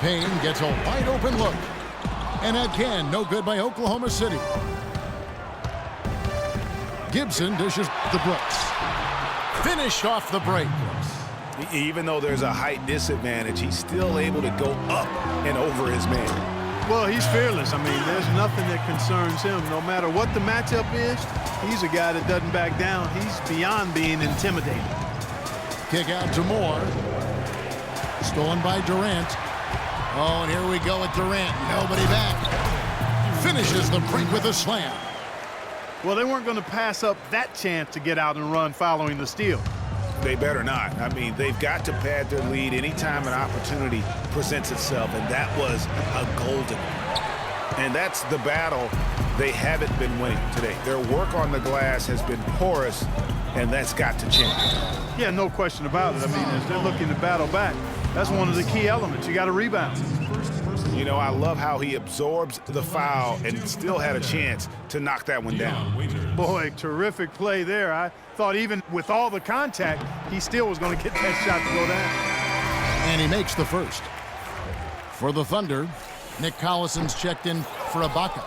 Payne gets a wide open look. And again, no good by Oklahoma City. Gibson dishes to Brooks. Finished off the break. Even though there's a height disadvantage, he's still able to go up and over his man. Well, he's fearless. I mean, there's nothing that concerns him. No matter what the matchup is, he's a guy that doesn't back down. He's beyond being intimidated. Kick out to Moore. Stolen by Durant. Oh, and here we go with Durant. Nobody back. Finishes the break with a slam. Well, they weren't going to pass up that chance to get out and run following the steal. They better not. I mean, they've got to pad their lead anytime an opportunity presents itself, and that was a golden one. And that's the battle they haven't been winning today. Their work on the glass has been porous, and that's got to change. Yeah, no question about it. I mean, as they're looking to battle back, that's one of the key elements. You got to rebound. You know, I love how he absorbs the foul and still had a chance to knock that one down. Boy, terrific play there. I thought even with all the contact, he still was going to get that shot to go down. And he makes the first. For the Thunder, Nick Collison's checked in for Ibaka.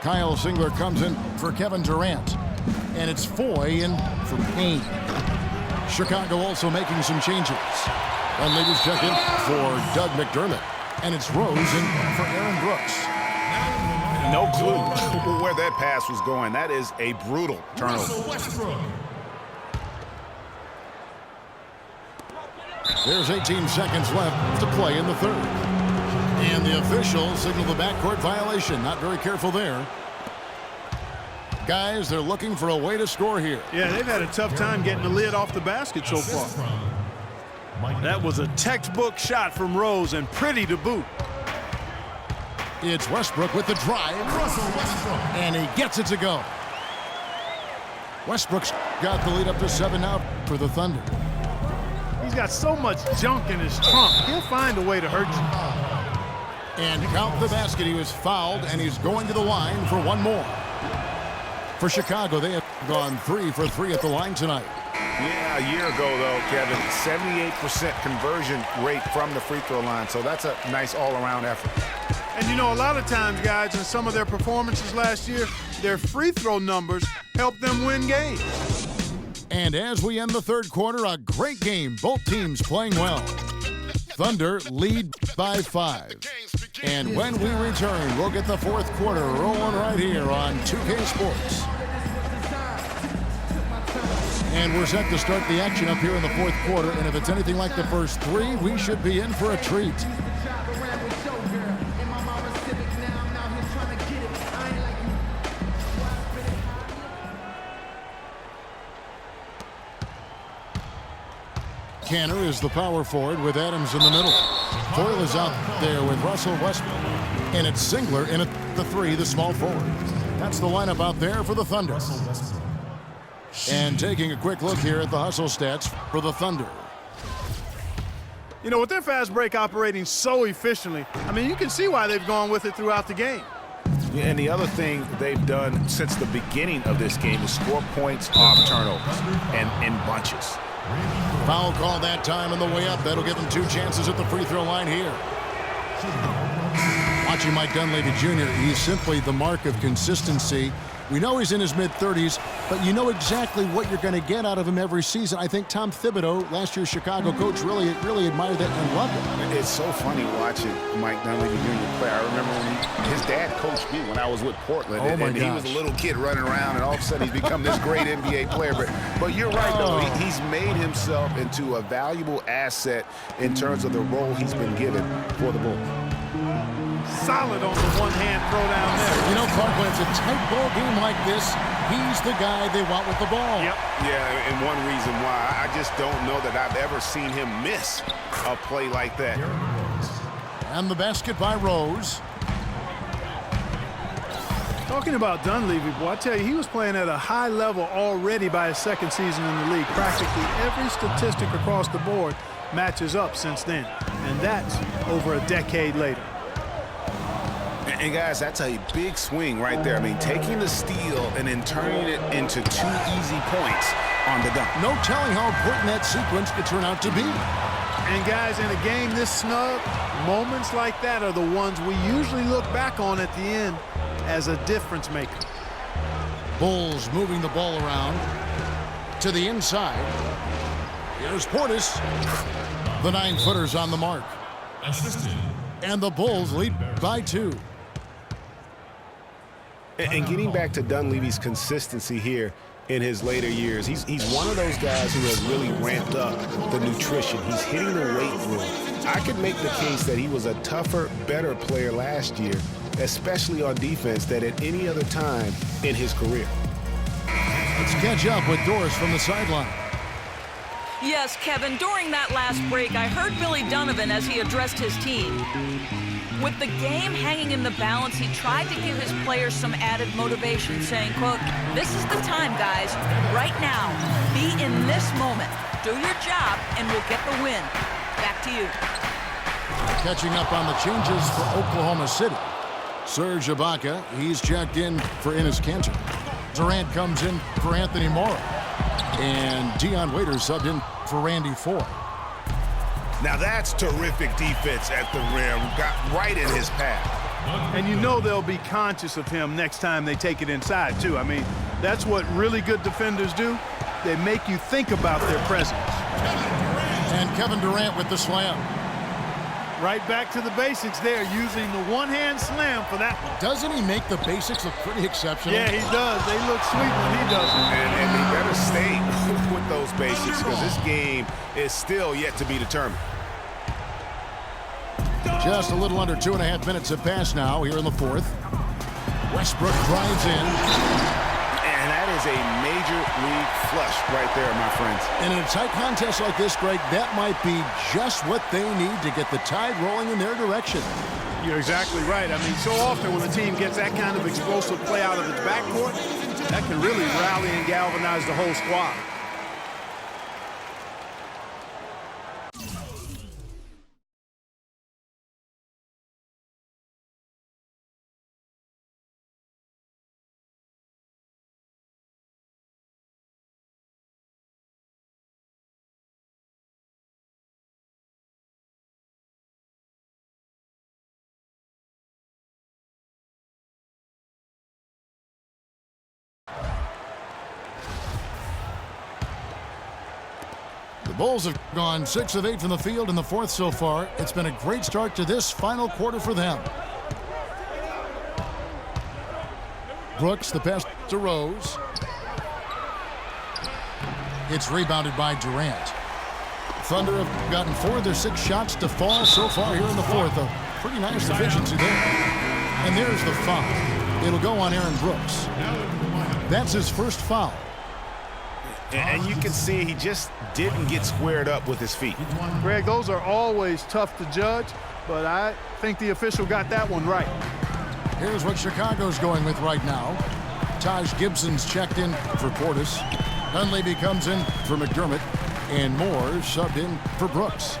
Kyle Singler comes in for Kevin Durant. And it's Foy in for Payne. Chicago also making some changes. And ladies check in for Doug McDermott. And it's Rose in for Aaron Brooks. No clue where that pass was going. That is a brutal turnover. There's 18 seconds left to play in the third. And the officials signal the backcourt violation. Not very careful there. Guys, they're looking for a way to score here. Yeah, they've had a tough time getting the lid off the basket so far. That was a textbook shot from Rose, and pretty to boot. It's Westbrook with the drive. And he gets it to go. Westbrook's got the lead up to 7 now for the Thunder. He's got so much junk in his trunk. He'll find a way to hurt you. And count the basket. He was fouled, and he's going to the line for one more. For Chicago, they have gone 3 for 3 at the line tonight. Yeah, a year ago, though, Kevin, 78% conversion rate from the free throw line. So that's a nice all-around effort. And, you know, a lot of times, guys, in some of their performances last year, their free throw numbers helped them win games. And as we end the third quarter, a great game. Both teams playing well. Thunder lead by 5. And when we return, we'll get the fourth quarter rolling right here on 2K Sports. And we're set to start the action up here in the fourth quarter. And if it's anything like the first 3, we should be in for a treat. Kanter is the power forward with Adams in the middle. Foyle is out there with Russell Westbrook. And it's Singler in at the 3, the small forward. That's the lineup out there for the Thunder. And taking a quick look here at the hustle stats for the Thunder. You know, with their fast break operating so efficiently, I mean, you can see why they've gone with it throughout the game. Yeah, and the other thing they've done since the beginning of this game is score points off turnovers and in bunches. Foul call that time on the way up. That'll give them 2 chances at the free throw line here. Watching Mike Dunleavy Jr., he's simply the mark of consistency. We know he's in his mid-30s, but you know exactly what you're going to get out of him every season. I think Tom Thibodeau, last year's Chicago coach, really admired that and loved it. It's so funny watching Mike Dunleavy Jr. play. I remember when his dad coached me when I was with Portland, and he was a little kid running around, and all of a sudden he's become this great NBA player. But you're right, though. He's made himself into a valuable asset in terms of the role he's been given for the Bulls. Solid on the one-hand throw down there. You know, Clark, when it's a tight ball game like this, he's the guy they want with the ball. Yep. Yeah, and one reason why I just don't know that I've ever seen him miss a play like that. And the basket by Rose. Talking about Dunleavy, boy, I tell you, he was playing at a high level already by his second season in the league. Practically every statistic across the board matches up since then, and that's over a decade later. And guys, that's a big swing right there. I mean, taking the steal and then turning it into 2 easy points on the dunk. No telling how important that sequence could turn out to be. And guys, in a game this snug, moments like that are the ones we usually look back on at the end as a difference maker. Bulls moving the ball around to the inside. Here's Portis. The 9-footer's on the mark. And the Bulls lead by 2. And getting back to Dunleavy's consistency here in his later years, he's one of those guys who has really ramped up the nutrition. He's hitting the weight room. I could make the case that he was a tougher, better player last year, especially on defense, than at any other time in his career. Let's catch up with Doris from the sideline. Yes, Kevin, during that last break, I heard Billy Donovan as he addressed his team. With the game hanging in the balance, he tried to give his players some added motivation, saying, quote, "This is the time, guys. Right now, be in this moment. Do your job, and we'll get the win." Back to you. Catching up on the changes for Oklahoma City. Serge Ibaka, he's checked in for Enes Kanter. Durant comes in for Anthony Morrow. And Dion Waiters subbed in for Randy Ford. Now that's terrific defense at the rim. Got right in his path. And you know they'll be conscious of him next time they take it inside, too. I mean, that's what really good defenders do. They make you think about their presence. And Kevin Durant with the slam. Right back to the basics there, using the one-hand slam for that one. Doesn't he make the basics look pretty exceptional? Yeah, he does. They look sweet when he does it. And he better stay with those basics because this game is still yet to be determined. Just a little under 2.5 minutes have passed now here in the 4th. Westbrook drives in. And that is a major league flush right there, my friends. And in a tight contest like this, Greg, that might be just what they need to get the tide rolling in their direction. You're exactly right. I mean, so often when a team gets that kind of explosive play out of its backcourt, that can really rally and galvanize the whole squad. The Bulls have gone 6 of 8 from the field in the 4th so far. It's been a great start to this final quarter for them. Brooks, the pass to Rose. It's rebounded by Durant. Thunder have gotten 4 of their 6 shots to fall so far here in the 4th. A pretty nice efficiency there. And there's the foul. It'll go on Aaron Brooks. That's his first foul. And you can see he just didn't get squared up with his feet. Greg, those are always tough to judge, but I think the official got that one right. Here's what Chicago's going with right now. Taj Gibson's checked in for Portis. Dunleavy comes in for McDermott. And Moore subbed in for Brooks.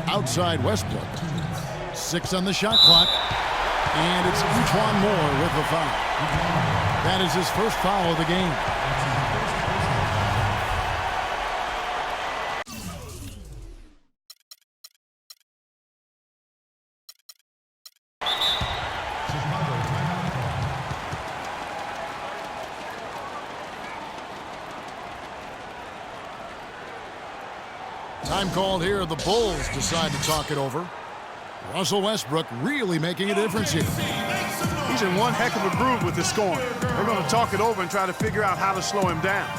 Outside Westbrook. 6 on the shot clock. And it's E'Twaun Moore with the foul. That is his first foul of the game. Time called here. The Bulls decide to talk it over. Russell Westbrook really making a difference here. He's in one heck of a groove with his scoring. They're going to talk it over and try to figure out how to slow him down.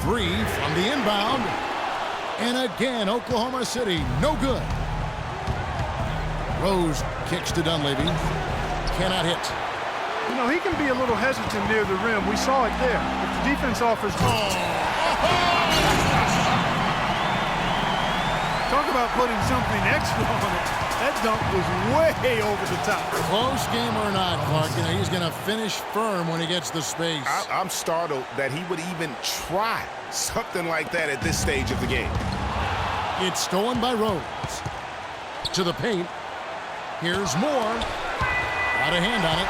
Three from the inbound. And again, Oklahoma City, no good. Rose kicks to Dunleavy. Cannot hit. You know, he can be a little hesitant near the rim. We saw it there. If the defense offers... Talk about putting something extra on it. That dunk was way over the top. Close game or not, Clark, you know, he's going to finish firm when he gets the space. I'm startled that he would even try something like that at this stage of the game. It's stolen by Rose. To the paint. Here's Moore. Got a hand on it.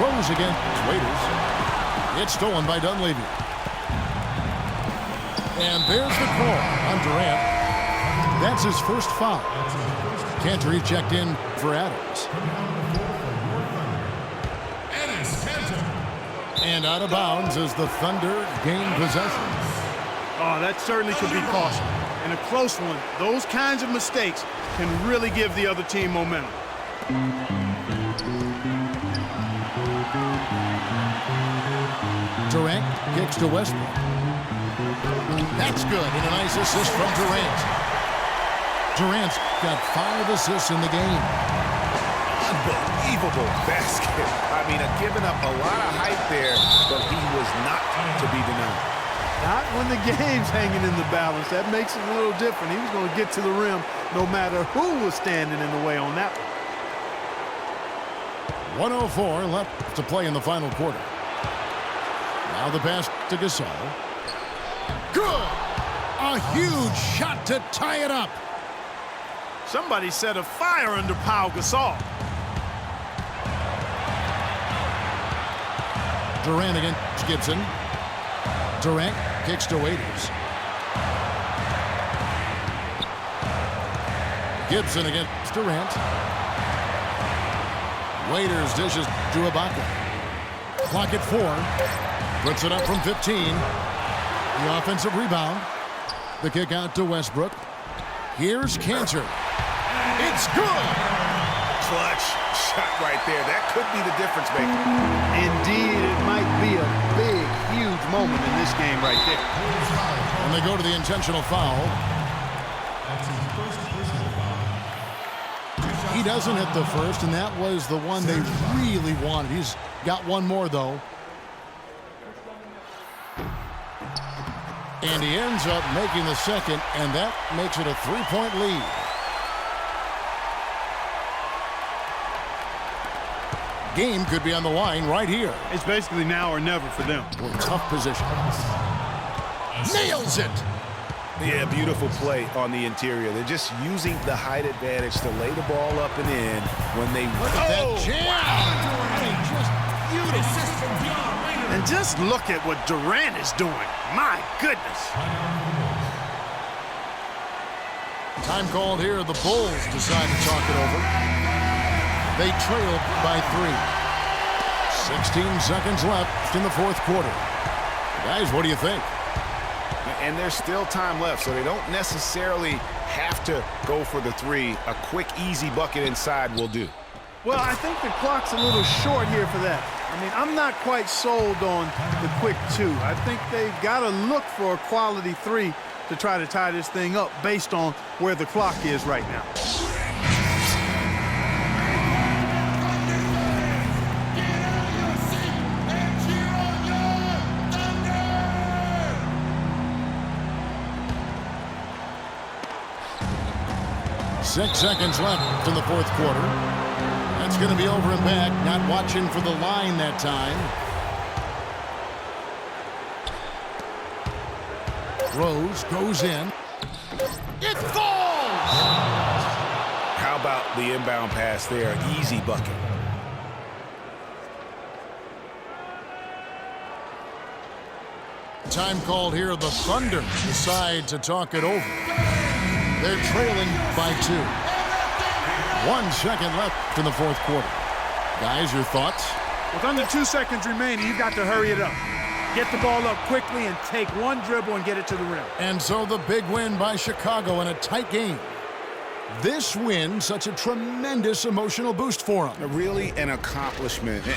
Rose against Waiters. It's stolen by Dunleavy. And there's the call on Durant. That's his first foul. Cantor checked in for Adams. And out of bounds as the Thunder gain possession. Oh, that certainly could be costly. In a close one, those kinds of mistakes can really give the other team momentum. Durant kicks to Westbrook. That's good, and a nice assist from Durant. Durant's got 5 assists in the game. Unbelievable basket. I mean, giving up a lot of height there, but he was not to be denied. Not when the game's hanging in the balance. That makes it a little different. He was going to get to the rim no matter who was standing in the way on that one. 1:04 left to play in the final quarter. Now the pass to Gasol. Good! A huge shot to tie it up. Somebody set a fire under Pau Gasol. Durant against Gibson. Durant kicks to Waiters. Gibson against Durant. Waiters dishes to Ibaka. Clock at 4. Puts it up from 15. The offensive rebound. The kick out to Westbrook. Here's Cantor. It's good! Clutch shot right there. That could be the difference maker. Indeed, it might be a big, huge moment in this game right there. And they go to the intentional foul. He doesn't hit the first, and that was the one they really wanted. He's got one more, though. And he ends up making the second, and that makes it a 3-point lead. Game could be on the line right here. It's basically now or never for them. Well, tough position. Nails it! Yeah, beautiful play on the interior. They're just using the height advantage to lay the ball up and in when they... Look at that jam! I mean, just beautiful. And just look at what Durant is doing. My goodness. Time called here. The Bulls decide to talk it over. They trail by 3. 16 seconds left in the fourth quarter. Guys, what do you think? And there's still time left, so they don't necessarily have to go for the 3. A quick, easy bucket inside will do. Well, I think the clock's a little short here for that. I mean, I'm not quite sold on the quick 2. I think they've got to look for a quality 3 to try to tie this thing up based on where the clock is right now. Six seconds left in the fourth quarter. That's going to be over and back. Not watching for the line that time. Rose goes in. It falls! How about the inbound pass there? Easy bucket. Time called here. The Thunder decide to talk it over. They're trailing by 2. 1 second left in the fourth quarter. Guys, your thoughts? With under 2 seconds remaining, you've got to hurry it up. Get the ball up quickly and take one dribble and get it to the rim. And so the big win by Chicago in a tight game. This win, such a tremendous emotional boost for them. Really an accomplishment.